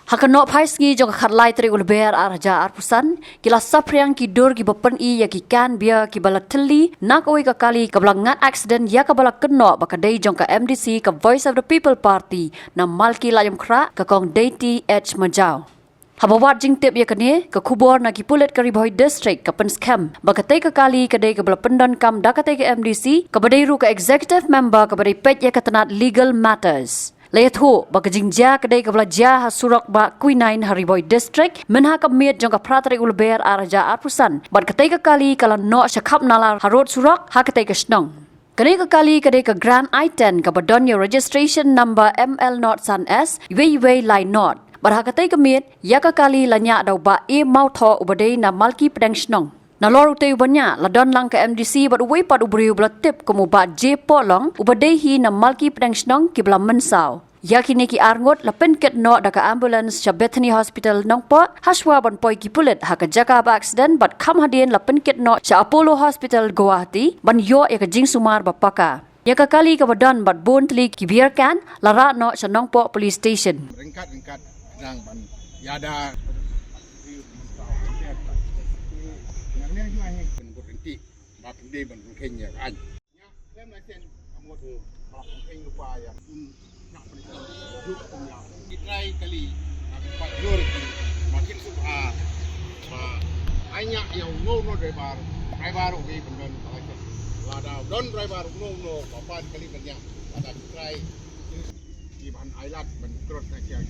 Hakanok paiski jong khatlai tri ulber arja arpusan kila sapriang ki dor ki bapen I ya ki kan bia ki balateli nak oi ka kali ka blangat accident ya ka balak kenok bakadai jong ka MDC ka Voice of the People Party na Malki-Laitumkhrah ka kong Deity H Majau. Habawat jing tip ya kene ka khubor na ki pulit Kyrwoh district ka pen scam bakatai ka kali kadai ka balapendon kam dakatai ka MDC ka badai ru ka executive member ka badai pet ya ka tenat legal matters. Layathu bakajing ja kadai ka belajar surak ba Quinine Kyrwoh district menha ka miet jong ka pratri ulber araja arpusan bat katai ka kali kala no syakap nalar harot surak ha katai ka snong. Kadai ka kali kadai ka grand item ka badon your registration number ML not san S way line not. Barhakatai kemit, ya kali lanya daw ba mau tho ubadai na malki pedang snong. Na lor utay ubanya, ladon lang ka MDC bat uway pat ubri ubla tip kumu ba je po long ubadai hi na malki pedang snong kibla Mynsaw. Ya kini ki arngot lapen ket no da ka ambulance sa Bethany Hospital nong po haswa ban poi ki pulit ha ka jaka ba accident bat kham hadien lapen ket no sa Apollo Hospital Guwahati ban yo ya ka jing sumar bapaka. Ya ka kali ka badon bat bon tli ki biarkan lara no sa nong po police station. Ringkat nang ban yada nang ni ai ben berhenti ba pendai ban kenya kan ya lem la sen amot ba kenya lupa ya nak hidup punya ditrai kali pak jor makin subha ba banyak yang no driver ubi benar lada don driver no papan kali banyak ada ditrai di ban island ban terus nak ya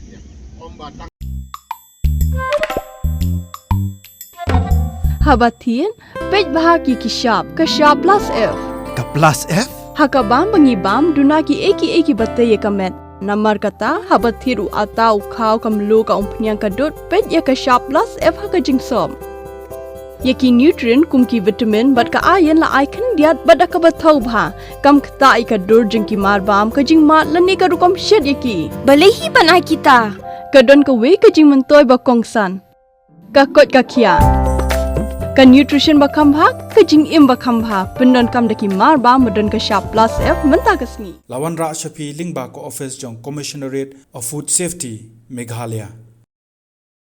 Habatin, pej bahagi kishap, kashap plus F. Ka plus F? Hakabam bangibam dunaki eki batay kamet. Namar kata habatiru atau kau kamlu ka umpnyang kadut pej ya kashap plus F hakajing som. Yaki nutrient kumki vitamin bat ka ayan la icon diat bat akabatau bha kam kata ikadur jengki marbam kajing mat lani ka rukom shed yaki. Balehi banai kita. Kadon ka wei kajing mentoy bakongsan. Kakot kakia. Ka nutrition bakam bha kajing im bakam bha pendon kam daki marbam medon ka sharp plus F menta kasni. Lawan ra shapi lingba ko office jong commissionerate of food safety Meghalaya.